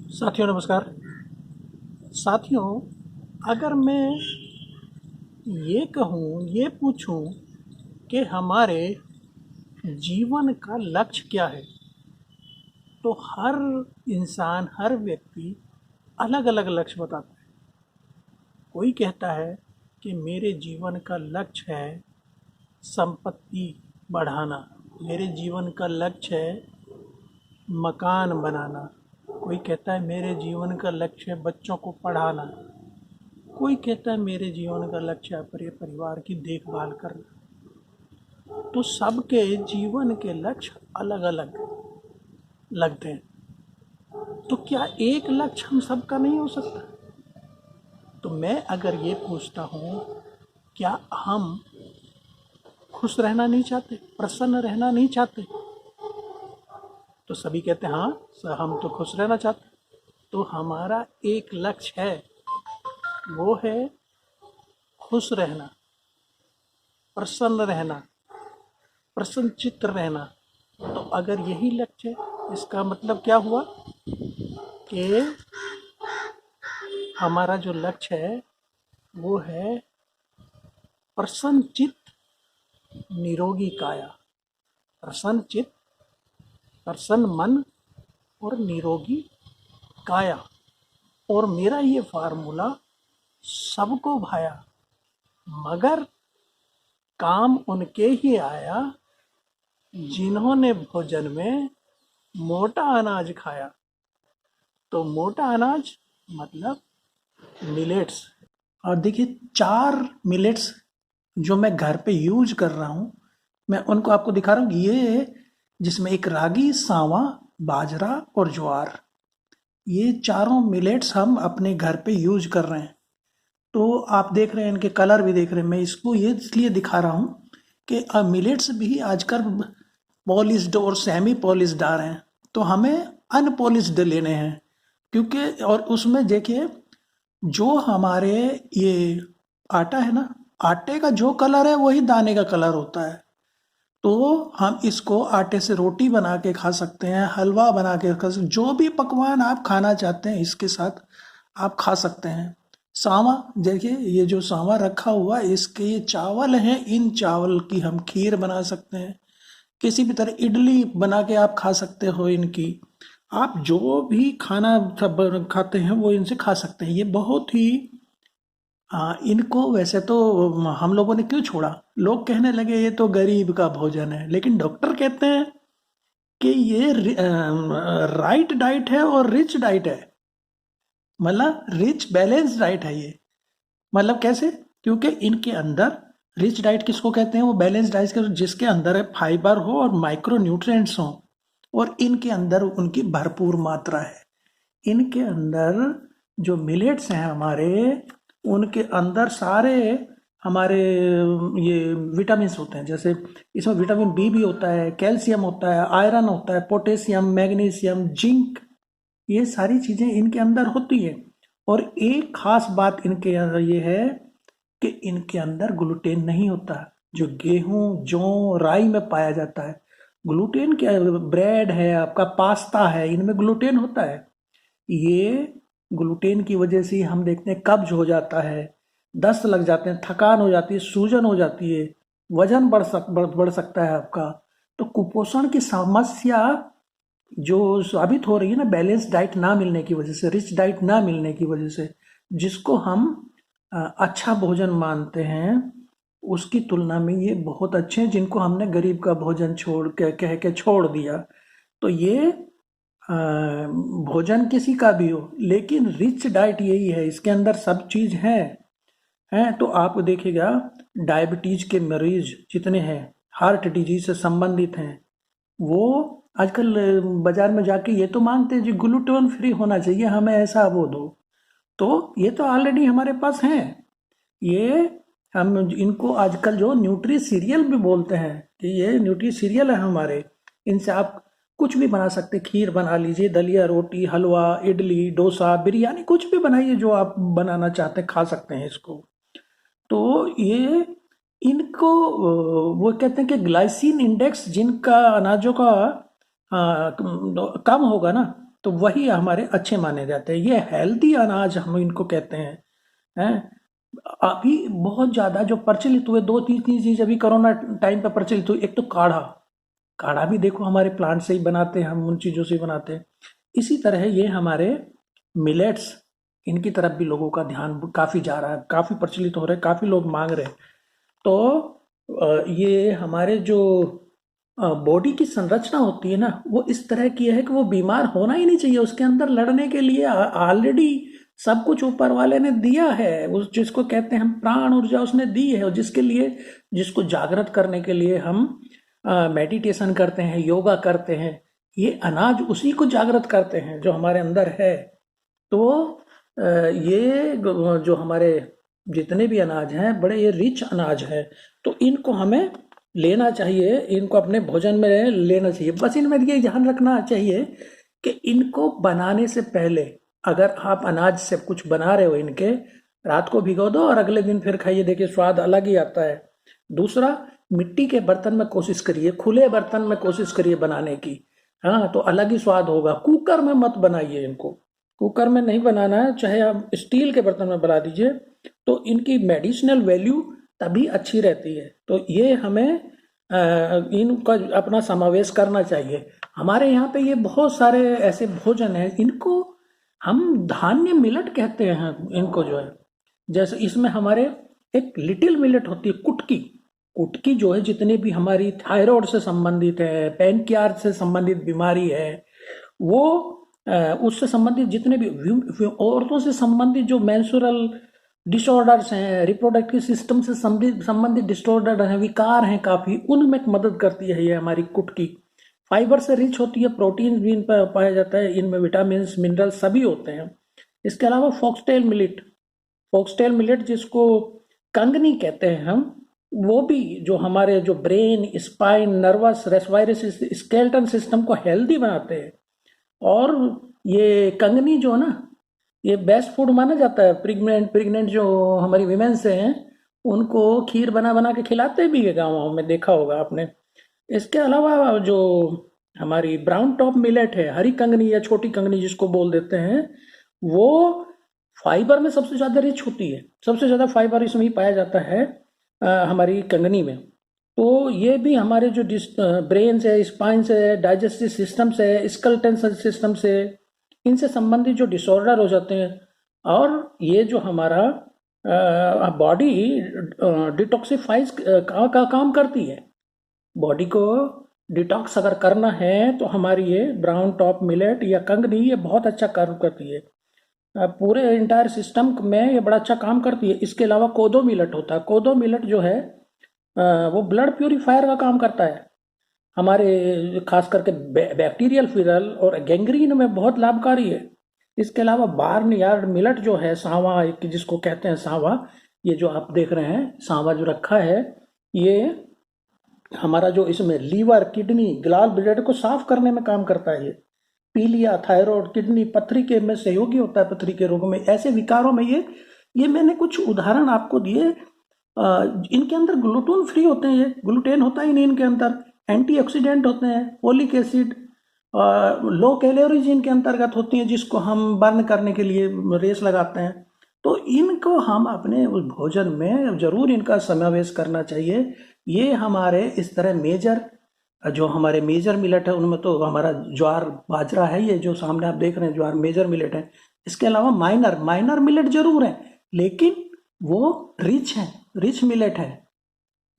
साथियों नमस्कार। साथियों, अगर मैं ये कहूँ, ये पूछूँ कि हमारे जीवन का लक्ष्य क्या है, तो हर इंसान, हर व्यक्ति अलग अलग लक्ष्य बताता है। कोई कहता है कि मेरे जीवन का लक्ष्य है संपत्ति बढ़ाना, मेरे जीवन का लक्ष्य है मकान बनाना। कोई कहता है मेरे जीवन का लक्ष्य है बच्चों को पढ़ाना। कोई कहता है मेरे जीवन का लक्ष्य है अपने परिवार की देखभाल करना। तो सबके जीवन के लक्ष्य अलग अलग लगते हैं। तो क्या एक लक्ष्य हम सबका नहीं हो सकता? तो मैं अगर ये पूछता हूँ, क्या हम खुश रहना नहीं चाहते, प्रसन्न रहना नहीं चाहते? तो सभी कहते हैं हाँ सर, हम तो खुश रहना चाहते हैं। तो हमारा एक लक्ष्य है, वो है खुश रहना, प्रसन्न रहना, प्रसन्नचित्त रहना। तो अगर यही लक्ष्य है, इसका मतलब क्या हुआ कि हमारा जो लक्ष्य है वो है प्रसन्न चित्त, निरोगी काया। प्रसन्न चित्त, प्रसन्न मन और निरोगी काया। और मेरा ये फार्मूला सबको भाया, मगर काम उनके ही आया जिन्होंने भोजन में मोटा अनाज खाया। तो मोटा अनाज मतलब मिलेट्स। और देखिए, 4 मिलेट्स जो मैं घर पे यूज कर रहा हूँ, मैं उनको आपको दिखा रहा हूँ। ये जिसमें एक रागी, सांवा, बाजरा और ज्वार, ये चारों मिलेट्स हम अपने घर पे यूज कर रहे हैं। तो आप देख रहे हैं, इनके कलर भी देख रहे हैं। मैं इसको ये इसलिए दिखा रहा हूँ कि मिलेट्स भी आजकल पॉलिश्ड और सेमी पॉलिश्ड आ रहे हैं, तो हमें अनपॉलिश्ड लेने हैं। क्योंकि और उसमें देखिए, जो हमारे ये आटा है ना, आटे का जो कलर है वही दाने का कलर होता है। तो हम इसको आटे से रोटी बना के खा सकते हैं, हलवा बना के खा सकते हैं, जो भी पकवान आप खाना चाहते हैं इसके साथ आप खा सकते हैं। सांवा, देखिए ये जो सांवा रखा हुआ है, इसके ये चावल हैं, इन चावल की हम खीर बना सकते हैं। किसी भी तरह इडली बना के आप खा सकते हो इनकी। आप जो भी खाना सब खाते हैं वो इनसे खा सकते हैं। ये बहुत ही इनको वैसे तो हम लोगों ने क्यों छोड़ा? लोग कहने लगे ये तो गरीब का भोजन है, लेकिन डॉक्टर कहते हैं कि ये राइट डाइट है और रिच डाइट है। मतलब रिच बैलेंस डाइट है ये। मतलब कैसे? क्योंकि इनके अंदर, रिच डाइट किसको कहते हैं? वो बैलेंस डाइट के जिसके अंदर है फाइबर हो और माइक्रो न्यूट्रिएंट्स हो, और इनके अंदर उनकी भरपूर मात्रा है। इनके अंदर जो मिलेट्स हैं हमारे, उनके अंदर सारे हमारे ये विटामिन्स होते हैं। जैसे इसमें विटामिन बी भी होता है, कैल्शियम होता है, आयरन होता है, पोटेशियम, मैग्नीशियम, जिंक, ये सारी चीजें इनके अंदर होती है। और एक खास बात इनके अंदर ये है कि इनके अंदर ग्लूटेन नहीं होता, जो गेहूं, जौ, राई में पाया जाता है। ग्लूटेन क्या है? ब्रेड है आपका, पास्ता है, इनमें ग्लूटेन होता है। ये ग्लूटेन की वजह से हम देखते हैं कब्ज हो जाता है, दस्त लग जाते हैं, थकान हो जाती है, सूजन हो जाती है, वजन बढ़ सकता है आपका। तो कुपोषण की समस्या जो साबित हो रही है ना, बैलेंस डाइट ना मिलने की वजह से, रिच डाइट ना मिलने की वजह से, जिसको हम अच्छा भोजन मानते हैं, उसकी तुलना में ये बहुत अच्छे हैं, जिनको हमने गरीब का भोजन छोड़ के कह के छोड़ दिया। तो ये भोजन किसी का भी हो, लेकिन रिच डाइट यही है, इसके अंदर सब चीज है। तो आप देखिएगा, डायबिटीज के मरीज जितने हैं, हार्ट डिजीज से संबंधित हैं, वो आजकल बाजार में जाके ये तो मांगते हैं जी ग्लूटेन फ्री होना चाहिए, हमें ऐसा वो दो। तो ये तो ऑलरेडी हमारे पास हैं। ये हम इनको आजकल जो न्यूट्री सीरियल भी बोलते हैं कि ये न्यूट्री सीरियल है हमारे। इनसे आप कुछ भी बना सकते, खीर बना लीजिए, दलिया, रोटी, हलवा, इडली, डोसा, बिरयानी, कुछ भी बनाइए जो आप बनाना चाहते हैं, खा सकते हैं इसको। तो ये इनको वो कहते हैं कि ग्लाइसिन इंडेक्स जिनका अनाजों का कम होगा ना, तो वही हमारे अच्छे माने जाते हैं। ये हेल्दी अनाज हम इनको कहते हैं। अभी बहुत ज़्यादा जो प्रचलित हुए, दो तीन तीन चीज़ अभी कोरोना टाइम पे प्रचलित हुई। एक तो काढ़ा, काढ़ा भी देखो हमारे प्लांट से ही बनाते हैं, हम उन चीज़ों से ही बनाते हैं। इसी तरह ये हमारे मिलेट्स, इनकी तरफ भी लोगों का ध्यान काफ़ी जा रहा है, काफ़ी प्रचलित हो रहे हैं, काफ़ी लोग मांग रहे हैं। तो ये हमारे जो बॉडी की संरचना होती है ना, वो इस तरह की है कि वो बीमार होना ही नहीं चाहिए। उसके अंदर लड़ने के लिए ऑलरेडी सब कुछ ऊपर वाले ने दिया है, उस जिसको कहते हैं हम प्राण ऊर्जा उसने दी है, और जिसके लिए, जिसको जागृत करने के लिए हम मेडिटेशन करते हैं, योगा करते हैं। ये अनाज उसी को जागृत करते हैं जो हमारे अंदर है। तो ये जो हमारे जितने भी अनाज हैं, बड़े ये रिच अनाज हैं। तो इनको हमें लेना चाहिए, इनको अपने भोजन में लेना चाहिए। बस इनमें ये ध्यान रखना चाहिए कि इनको बनाने से पहले, अगर आप अनाज से कुछ बना रहे हो, इनके रात को भिगो दो और अगले दिन फिर खाइए, देखिए स्वाद अलग ही आता है। दूसरा, मिट्टी के बर्तन में कोशिश करिए, खुले बर्तन में कोशिश करिए बनाने की। हाँ, तो अलग ही स्वाद होगा। कुकर में मत बनाइए इनको, कुकर में नहीं बनाना है, चाहे आप स्टील के बर्तन में बना दीजिए। तो इनकी मेडिसिनल वैल्यू तभी अच्छी रहती है। तो ये हमें इनका अपना समावेश करना चाहिए। हमारे यहाँ पे ये बहुत सारे ऐसे भोजन हैं, इनको हम धान्य मिलेट कहते हैं इनको, जो है जैसे इसमें हमारे एक लिटिल मिलेट होती है, कुटकी। कुटकी जो है जितने भी हमारी थायराइड से संबंधित है, पैनक्रियाज से संबंधित बीमारी है, वो उससे संबंधित जितने भी औरतों से संबंधित जो मेंस्ट्रुअल डिसऑर्डर्स हैं, रिप्रोडक्टिव सिस्टम से संबंधित डिसऑर्डर हैं, विकार हैं काफ़ी, उनमें मदद करती है ये हमारी कुटकी। फाइबर से रिच होती है, प्रोटीन भी इन पर पाया जाता है, इनमें विटामिन मिनरल सभी होते हैं। इसके अलावा फॉक्सटेल मिलेट, फॉक्सटेल मिलेट जिसको कंगनी कहते हैं हम, वो भी जो हमारे जो brain, spine, nervous, respiratory, skeleton system को हेल्दी बनाते हैं। और ये कंगनी जो है ना, ये बेस्ट फूड माना जाता है। प्रेग्नेंट जो हमारी विमेंस हैं, उनको खीर बना बना के खिलाते भी है गाँव में, देखा होगा आपने। इसके अलावा जो हमारी ब्राउन टॉप मिलेट है, हरी कंगनी या छोटी कंगनी जिसको बोल देते हैं, वो फाइबर में सबसे ज़्यादा रिच होती है। सबसे ज़्यादा फाइबर इसमें ही पाया जाता है हमारी कंगनी में। तो ये भी हमारे जो ब्रेन से, स्पाइन से, डाइजेस्टिव सिस्टम से, स्केलेटन सिस्टम से, इनसे संबंधित जो डिसऑर्डर हो जाते हैं, और ये जो हमारा बॉडी डिटॉक्सिफाइज का काम करती है। बॉडी को डिटॉक्स अगर करना है तो हमारी ये ब्राउन टॉप मिलेट या कंगनी ये बहुत अच्छा काम करती है। पूरे इंटायर सिस्टम में ये बड़ा अच्छा काम करती है। इसके अलावा कोदो मिलेट होता है। कोदो मिलेट जो है वो ब्लड प्यूरिफायर का काम करता है। हमारे खास करके बैक्टीरियल फिरल और गैंग्रीन में बहुत लाभकारी है। इसके अलावा बार्न यार्ड मिलेट जो है, सांवा जिसको कहते हैं सांवा, ये जो आप देख रहे हैं सांवा जो रखा है, ये हमारा जो इसमें लीवर, किडनी, गलाल ब्लड को साफ करने में काम करता है। ये पीलिया, थायराइड, किडनी, पथरी के में सहयोगी होता है। पथरी के रोग में, ऐसे विकारों में ये मैंने कुछ उदाहरण आपको दिए। इनके अंदर ग्लूटेन फ्री होते हैं, ये ग्लूटेन होता ही नहीं इनके अंदर। एंटीऑक्सीडेंट होते हैं, फोलिक एसिड, लो कैलोरीज इनके अंतर्गत होती हैं, जिसको हम बर्न करने के लिए रेस लगाते हैं। तो इनको हम अपने उस भोजन में जरूर इनका समावेश करना चाहिए। ये हमारे इस तरह मेजर, जो हमारे मेजर मिलेट है उनमें तो हमारा ज्वार बाजरा है, ये जो सामने आप देख रहे हैं ज्वार मेजर मिलेट है। इसके अलावा माइनर मिलेट जरूर है, लेकिन वो रिच है, रिच मिलेट है।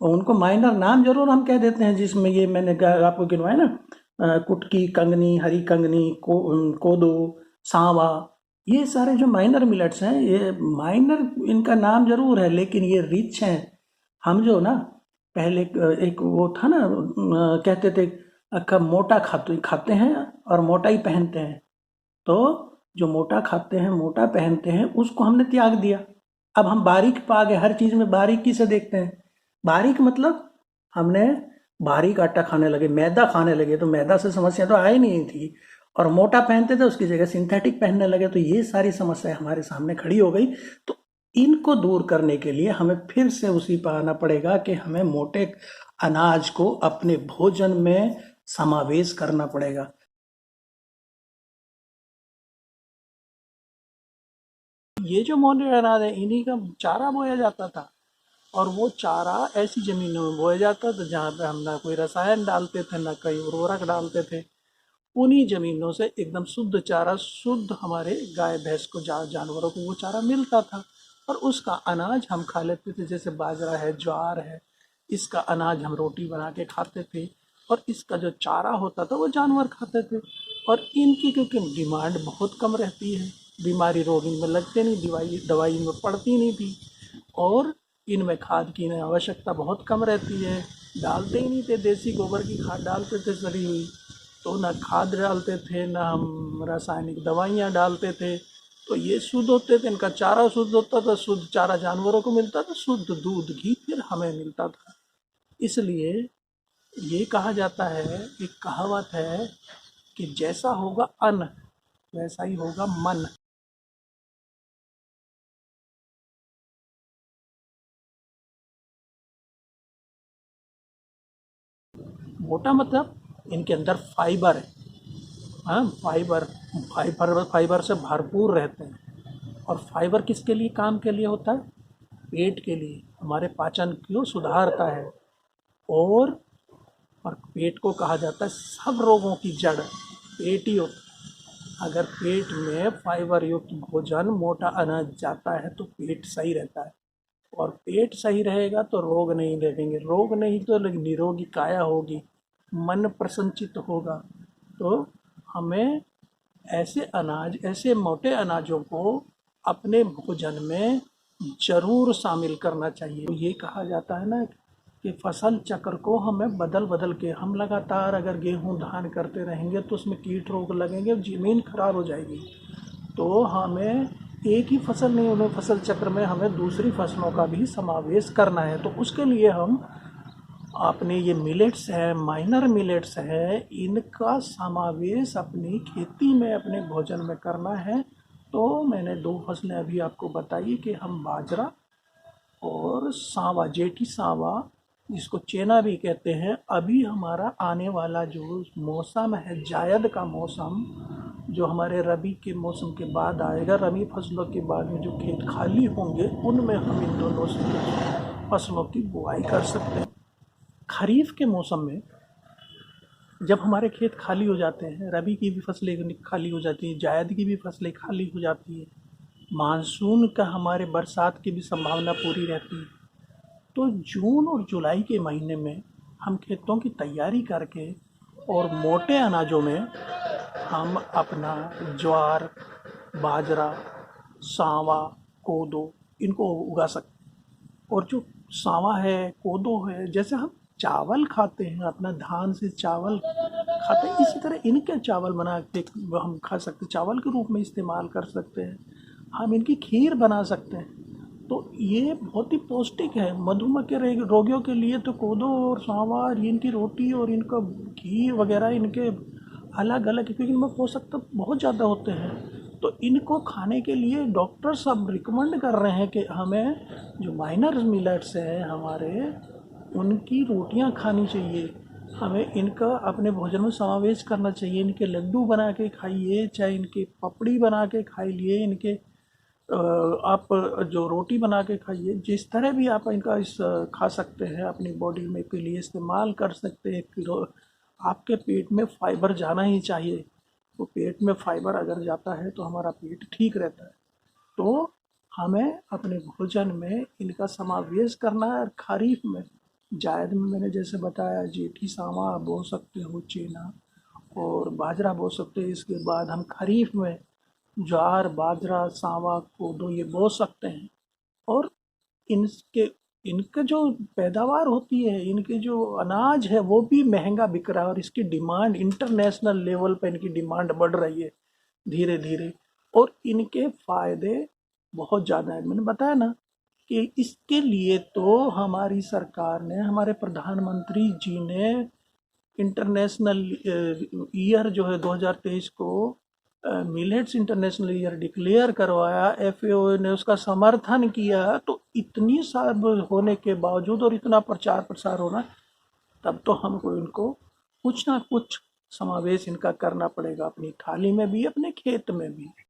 और उनको माइनर नाम जरूर हम कह देते हैं, जिसमें ये मैंने आपको गिनवाया ना, कुटकी, कंगनी, हरी कंगनी, कोदो, सांवा, ये सारे जो माइनर मिलेट्स हैं, ये माइनर इनका नाम जरूर है, लेकिन ये रिच हैं। हम जो ना पहले एक वो था ना, कहते थे मोटा खाते हैं और मोटा ही पहनते हैं। तो जो मोटा खाते हैं, मोटा पहनते हैं, उसको हमने त्याग दिया। अब हम बारीक पा गए, हर चीज में बारीकी से देखते हैं। बारीक मतलब हमने बारीक आटा खाने लगे, मैदा खाने लगे, तो मैदा से समस्या तो आई नहीं थी। और मोटा पहनते थे, उसकी जगह सिंथेटिक पहनने लगे, तो ये सारी समस्या हमारे सामने खड़ी हो गई। तो इनको दूर करने के लिए हमें फिर से उसी पर आना पड़ेगा कि हमें मोटे अनाज को अपने भोजन में समावेश करना पड़ेगा। ये जो मोटे अनाज है इन्हीं का चारा बोया जाता था, और वो चारा ऐसी ज़मीनों में बोया जाता था जहाँ पे हम ना कोई रसायन डालते थे ना कहीं उर्वरक डालते थे। उन्हीं ज़मीनों से एकदम शुद्ध चारा, शुद्ध हमारे गाय भैंस को जानवरों को वो चारा मिलता था, और उसका अनाज हम खा लेते थे। जैसे बाजरा है, ज्वार है, इसका अनाज हम रोटी बना के खाते थे, और इसका जो चारा होता था वो जानवर खाते थे। और इनकी क्योंकि डिमांड बहुत कम रहती है, बीमारी रोग इनमें लगते नहीं, दवाई दवाई इनमें पड़ती नहीं थी, और इनमें खाद की आवश्यकता बहुत कम रहती है, डालते ही नहीं थे, देसी गोबर की खाद डालते थे सड़ी हुई। तो ना खाद डालते थे, ना हम रासायनिक दवाइयाँ डालते थे, तो ये शुद्ध होते थे, इनका चारा शुद्ध होता था, शुद्ध चारा जानवरों को मिलता था, शुद्ध दूध घी फिर हमें मिलता था। इसलिए ये कहा जाता है, एक कहावत है कि जैसा होगा अन्न वैसा ही होगा मन। मोटा मतलब इनके अंदर फाइबर है। हाँ, फाइबर फाइबर फाइबर से भरपूर रहते हैं। और फाइबर किसके लिए काम के लिए होता है? पेट के लिए, हमारे पाचन को सुधारता है। और और पेट को कहा जाता है सब रोगों की जड़ पेट ही होता है। अगर पेट में फाइबर युक्त भोजन, मोटा अनाज जाता है तो पेट सही रहता है, और पेट सही रहेगा तो रोग नहीं लगेंगे, रोग नहीं तो निरोगी काया होगी, मन प्रसन्नचित होगा। तो हमें ऐसे अनाज, ऐसे मोटे अनाजों को अपने भोजन में जरूर शामिल करना चाहिए। तो ये कहा जाता है ना कि फसल चक्र को हमें बदल बदल के, हम लगातार अगर गेहूं धान करते रहेंगे तो उसमें कीट रोग लगेंगे, ज़मीन खराब हो जाएगी। तो हमें एक ही फसल नहीं, उन्हें फसल चक्र में हमें दूसरी फसलों का भी समावेश करना है। तो उसके लिए हम अपने ये मिलेट्स हैं, माइनर मिलेट्स हैं, इनका समावेश अपनी खेती में, अपने भोजन में करना है। तो मैंने दो फसलें अभी आपको बताई कि हम बाजरा और सांवा, जेठी सांवा, जिसको चेना भी कहते हैं, अभी हमारा आने वाला जो मौसम है, जायद का मौसम, जो हमारे रबी के मौसम के बाद आएगा, रबी फसलों के बाद में जो खेत खाली होंगे उनमें हम इन दोनों फसलों की बुआई कर सकते हैं। खरीफ के मौसम में जब हमारे खेत खाली हो जाते हैं, रबी की भी फसलें खाली हो जाती हैं, जायद की भी फसलें खाली हो जाती हैं, मानसून का हमारे बरसात की भी संभावना पूरी रहती है, तो जून और जुलाई के महीने में हम खेतों की तैयारी करके और मोटे अनाजों में हम अपना ज्वार, बाजरा, सांवा, कोदो, इनको उगा सकते हैं। और जो सांवा है, कोदो है, जैसे हम चावल खाते हैं, अपना धान से चावल खाते हैं, इसी तरह इनके चावल बना के हम खा सकते हैं, चावल के रूप में इस्तेमाल कर सकते हैं, हम इनकी खीर बना सकते हैं। तो ये बहुत ही पौष्टिक है मधुमेह के रोगियों के लिए। तो कोदो और सांवा और इनकी रोटी और इनका घी वगैरह, इनके अलग अलग, क्योंकि इनमें पोषक तत्व बहुत ज़्यादा होते हैं, तो इनको खाने के लिए डॉक्टर सब रिकमेंड कर रहे हैं कि हमें जो माइनर मिलेट्स हैं हमारे, उनकी रोटियां खानी चाहिए, हमें इनका अपने भोजन में समावेश करना चाहिए। इनके लड्डू बना के खाइए, चाहे इनके पपड़ी बना के खाइए, इनके आप जो रोटी बना के खाइए, जिस तरह भी आप इनका इस खा सकते हैं, अपनी बॉडी में के लिए इस्तेमाल कर सकते हैं। फिर आपके पेट में फाइबर जाना ही चाहिए, तो पेट में फाइबर अगर जाता है तो हमारा पेट ठीक रहता है। तो हमें अपने भोजन में इनका समावेश करना है। और खरीफ में, जायद में मैंने जैसे बताया, जेठी सांवा बो सकते हो, चेना और बाजरा बो सकते हैं। इसके बाद हम खरीफ में ज्वार, बाजरा, सांवा, कोदो ये बो सकते हैं। और इनके इनके जो पैदावार होती है, इनके जो अनाज है वो भी महंगा बिक रहा है, और इसकी डिमांड इंटरनेशनल लेवल पर, इनकी डिमांड बढ़ रही है धीरे धीरे। और इनके फायदे बहुत ज़्यादा है। मैंने बताया ना कि इसके लिए तो हमारी सरकार ने, हमारे प्रधानमंत्री जी ने इंटरनेशनल ईयर जो है 2023 को मिलेट्स इंटरनेशनल ईयर डिक्लेयर करवाया, एफएओ ने उसका समर्थन किया। तो इतनी सब होने के बावजूद और इतना प्रचार प्रसार होना, तब तो हमको इनको कुछ ना कुछ समावेश इनका करना पड़ेगा, अपनी थाली में भी, अपने खेत में भी।